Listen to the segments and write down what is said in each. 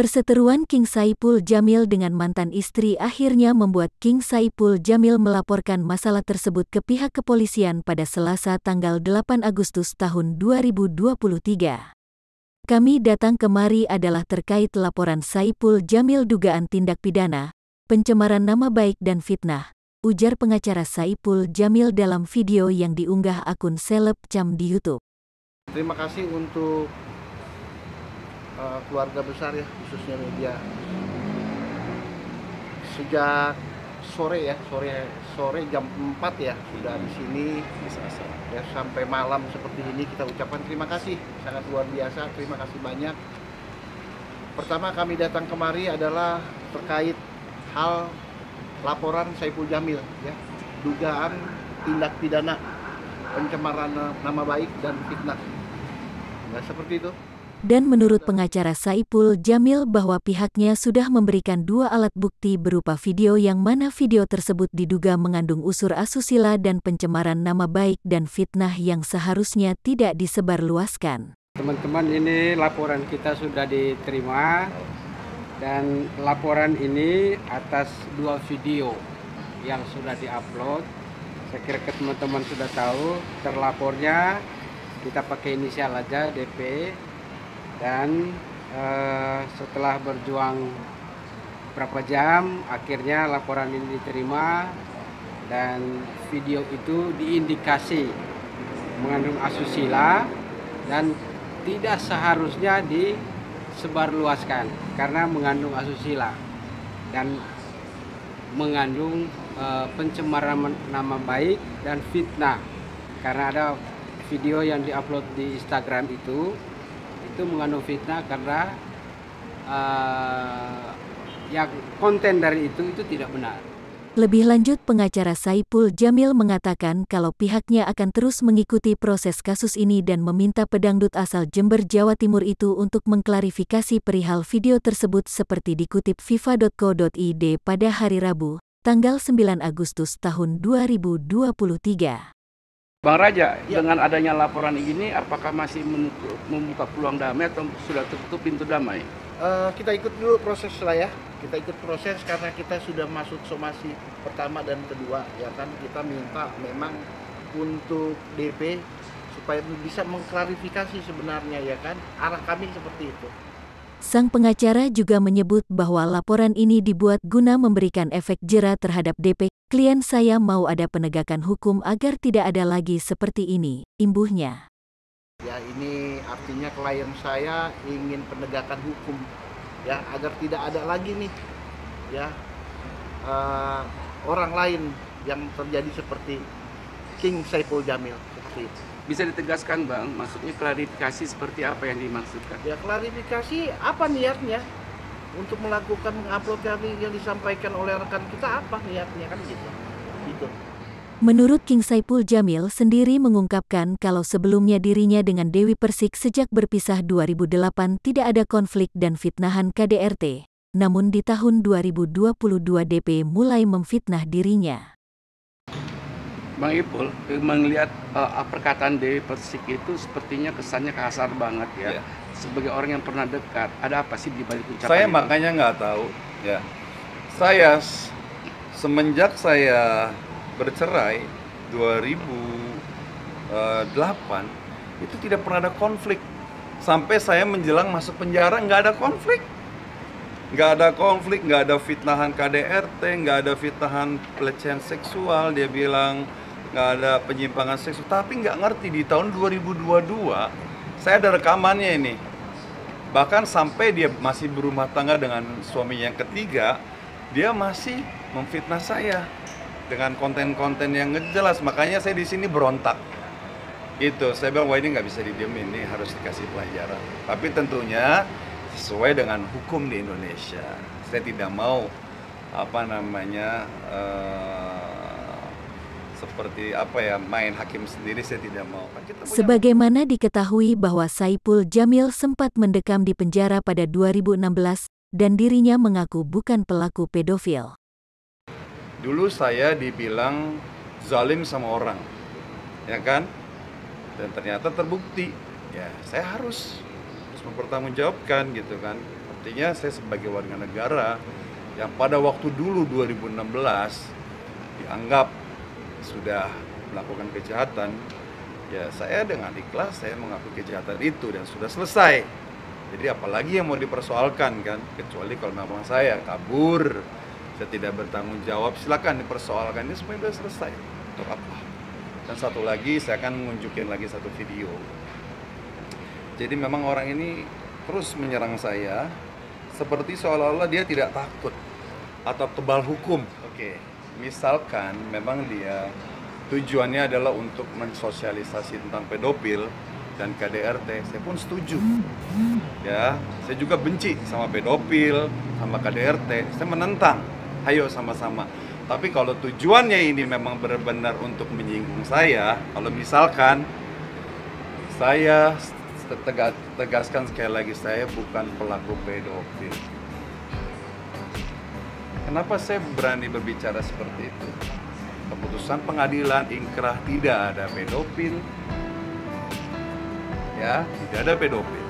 Perseteruan King Saipul Jamil dengan mantan istri akhirnya membuat King Saipul Jamil melaporkan masalah tersebut ke pihak kepolisian pada Selasa tanggal 8 Agustus tahun 2023. Kami datang kemari adalah terkait laporan Saipul Jamil dugaan tindak pidana, pencemaran nama baik dan fitnah, ujar pengacara Saipul Jamil dalam video yang diunggah akun selebgram di YouTube. Terima kasih untuk keluarga besar ya, khususnya media. Sejak sore jam 4 ya sudah di sini ya, sampai malam seperti ini kita ucapkan terima kasih sangat luar biasa, terima kasih banyak. Pertama kami datang kemari adalah terkait hal laporan Saipul Jamil ya, dugaan tindak pidana pencemaran nama baik dan fitnah. Nah, seperti itu. Dan menurut pengacara Saipul Jamil bahwa pihaknya sudah memberikan 2 alat bukti berupa video yang mana video tersebut diduga mengandung unsur asusila dan pencemaran nama baik dan fitnah yang seharusnya tidak disebarluaskan. Teman-teman, ini laporan kita sudah diterima dan laporan ini atas 2 video yang sudah diupload. Saya kira teman-teman sudah tahu, terlapornya kita pakai inisial aja DP. Dan setelah berjuang berapa jam, akhirnya laporan ini diterima dan video itu diindikasi mengandung asusila dan tidak seharusnya disebarluaskan karena mengandung asusila dan mengandung pencemaran nama baik dan fitnah. Karena ada video yang diupload di Instagram itu mengandung fitnah karena yang konten dari itu tidak benar. Lebih lanjut, pengacara Saipul Jamil mengatakan kalau pihaknya akan terus mengikuti proses kasus ini dan meminta pedangdut asal Jember, Jawa Timur itu untuk mengklarifikasi perihal video tersebut seperti dikutip viva.co.id pada hari Rabu, tanggal 9 Agustus tahun 2023. Bang Raja, dengan adanya laporan ini, apakah masih membuka peluang damai atau sudah tertutup pintu damai? Kita ikut dulu proses lah ya. Kita ikut proses karena kita sudah masuk somasi pertama dan kedua, ya kan. Kita minta memang untuk DP supaya bisa mengklarifikasi sebenarnya, ya kan. Arah kami seperti itu. Sang pengacara juga menyebut bahwa laporan ini dibuat guna memberikan efek jera terhadap DP. Klien saya mau ada penegakan hukum agar tidak ada lagi seperti ini, imbuhnya. Ya, ini artinya klien saya ingin penegakan hukum, ya, agar tidak ada lagi nih, ya, orang lain yang terjadi seperti King Saipul Jamil seperti itu. Bisa ditegaskan Bang, maksudnya klarifikasi seperti apa yang dimaksudkan? Ya, klarifikasi apa niatnya untuk melakukan mengupload yang disampaikan oleh rekan kita, apa niatnya, kan gitu. Menurut King Saipul Jamil sendiri mengungkapkan kalau sebelumnya dirinya dengan Dewi Persik sejak berpisah 2008 tidak ada konflik dan fitnahan KDRT. Namun di tahun 2022 DP mulai memfitnah dirinya. Bang Ipul, melihat perkataan Dewi Persik itu sepertinya kesannya kasar banget ya. Sebagai orang yang pernah dekat, ada apa sih di balik ucapan saya itu? Makanya nggak tahu ya. Saya semenjak saya bercerai 2008 itu tidak pernah ada konflik. Sampai saya menjelang masuk penjara nggak ada konflik. Nggak ada fitnahan KDRT, nggak ada fitnahan pelecehan seksual. Dia bilang nggak ada penyimpangan seksual, tapi nggak ngerti di tahun 2022 saya ada rekamannya ini. Bahkan sampai dia masih berumah tangga dengan suami yang ketiga, dia masih memfitnah saya dengan konten-konten yang ngejelas. Makanya saya di sini berontak. Itu saya bilang, wah ini nggak bisa didiemin, ini harus dikasih pelajaran. Tapi tentunya sesuai dengan hukum di Indonesia. Saya tidak mau seperti main hakim sendiri, saya tidak mau. Sebagaimana diketahui bahwa Saipul Jamil sempat mendekam di penjara pada 2016 dan dirinya mengaku bukan pelaku pedofil. Dulu saya dibilang zalim sama orang, ya kan? Dan ternyata terbukti. Ya, saya harus mempertanggungjawabkan gitu kan. Artinya saya sebagai warga negara yang pada waktu dulu 2016 dianggap sudah melakukan kejahatan, ya saya dengan ikhlas saya mengakui kejahatan itu dan sudah selesai. Jadi apalagi yang mau dipersoalkan kan, kecuali kalau memang saya kabur, saya tidak bertanggung jawab, silakan dipersoalkan, ini semuanya sudah selesai. Untuk apa? Dan satu lagi, saya akan nunjukin lagi satu video. Jadi memang orang ini terus menyerang saya, seperti seolah-olah dia tidak takut atau kebal hukum. Oke, misalkan memang dia tujuannya adalah untuk mensosialisasi tentang pedofil dan KDRT, saya pun setuju. Ya, saya juga benci sama pedofil, sama KDRT, saya menentang. Ayo sama-sama. Tapi kalau tujuannya ini memang benar-benar untuk menyinggung saya, kalau misalkan saya tegaskan sekali lagi, saya bukan pelaku pedofil. Kenapa saya berani berbicara seperti itu? Keputusan pengadilan ingkrah tidak ada pedofil. Ya, tidak ada pedofil.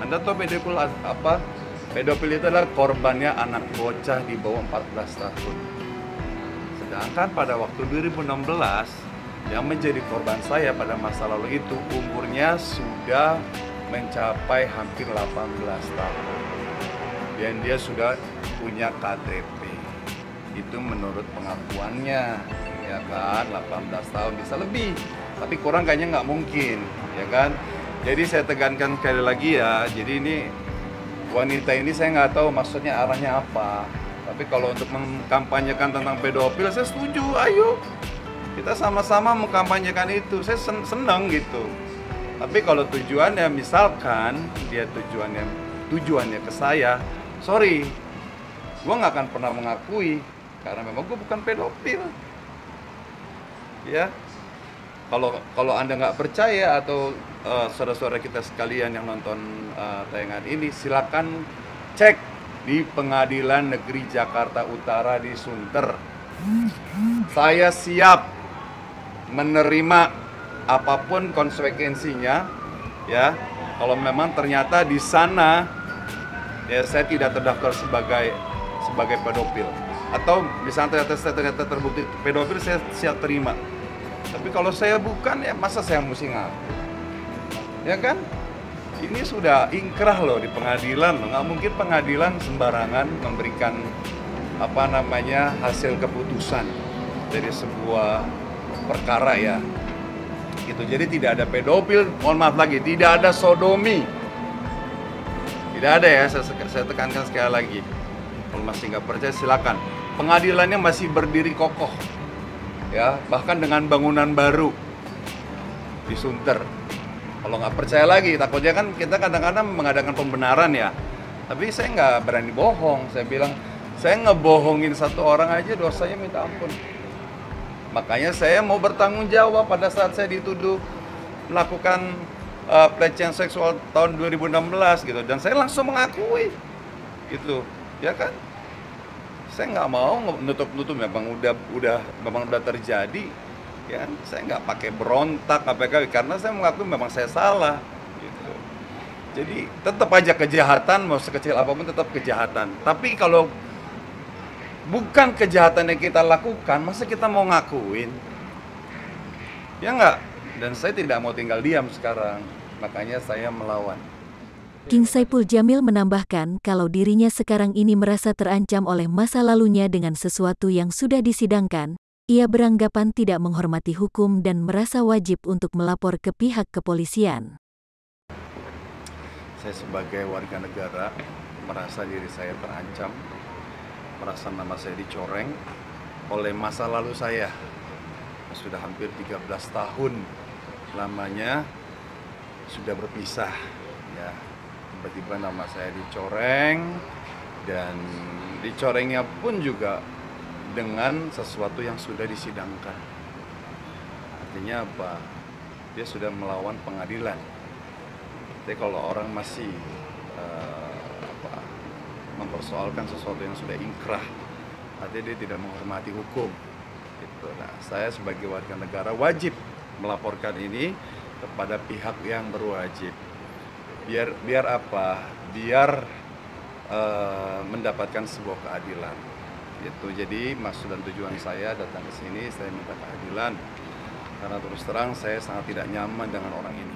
Anda tahu pedofil apa? Pedofil itu adalah korbannya anak bocah di bawah 14 tahun. Sedangkan pada waktu 2016 yang menjadi korban saya pada masa lalu itu umurnya sudah mencapai hampir 18 tahun. Dan dia sudah punya KTP. Itu menurut pengakuannya, ya kan, 18 tahun bisa lebih. Tapi kurang kayaknya nggak mungkin, ya kan. Jadi saya tekankan sekali lagi ya, jadi ini wanita ini saya nggak tahu maksudnya arahnya apa. Tapi kalau untuk mengkampanyekan tentang pedofil, saya setuju, ayo. Kita sama-sama mengkampanyekan itu, saya senang gitu. Tapi kalau tujuannya, misalkan dia tujuannya ke saya, sorry, gue nggak akan pernah mengakui, karena memang gue bukan pedofil. Ya, kalau Anda nggak percaya atau saudara-saudara kita sekalian yang nonton tayangan ini, silakan cek di Pengadilan Negeri Jakarta Utara di Sunter. Saya siap menerima apapun konsekuensinya, ya. Kalau memang ternyata di sana ya saya tidak terdaftar sebagai pedofil, atau misalnya ternyata terbukti pedofil, saya siap terima. Tapi kalau saya bukan, ya masa saya mesti ngaku? Ya kan? Ini sudah ingkrah loh di pengadilan loh. Nggak mungkin pengadilan sembarangan memberikan hasil keputusan dari sebuah perkara ya. Gitu. Jadi tidak ada pedofil, mohon maaf lagi, tidak ada sodomi. Tidak ada ya, saya tekankan sekali lagi. Kalau masih nggak percaya silakan. Pengadilannya masih berdiri kokoh. Ya, bahkan dengan bangunan baru di Sunter. Kalau nggak percaya lagi, takutnya kan kita kadang-kadang mengadakan pembenaran ya. Tapi saya nggak berani bohong. Saya bilang, saya ngebohongin satu orang aja dosanya minta ampun. Makanya saya mau bertanggung jawab pada saat saya dituduh melakukan pelecehan seksual tahun 2016 gitu. Dan saya langsung mengakui, gitu, ya kan? Saya nggak mau nutup-nutup, memang udah terjadi. Ya, saya nggak pakai berontak karena saya mengakui memang saya salah gitu. Jadi tetap aja kejahatan, mau sekecil apapun tetap kejahatan. Tapi kalau bukan kejahatan yang kita lakukan, masa kita mau ngakuin? Ya nggak? Dan saya tidak mau tinggal diam sekarang, makanya saya melawan. King Saipul Jamil menambahkan kalau dirinya sekarang ini merasa terancam oleh masa lalunya dengan sesuatu yang sudah disidangkan. Ia beranggapan tidak menghormati hukum dan merasa wajib untuk melapor ke pihak kepolisian. Saya sebagai warga negara merasa diri saya terancam, merasa nama saya dicoreng oleh masa lalu saya. Sudah hampir 13 tahun lamanya sudah berpisah. Ya, tiba-tiba nama saya dicoreng, dan dicorengnya pun juga dengan sesuatu yang sudah disidangkan. Artinya apa? Dia sudah melawan pengadilan. Jadi kalau orang masih mempersoalkan sesuatu yang sudah ingkrah, artinya dia tidak menghormati hukum. Gitu. Nah, saya sebagai warga negara wajib melaporkan ini kepada pihak yang berwajib. Biar apa? Biar mendapatkan sebuah keadilan. Gitu. Jadi maksud dan tujuan saya datang ke sini, saya minta keadilan. Karena terus terang saya sangat tidak nyaman dengan orang ini.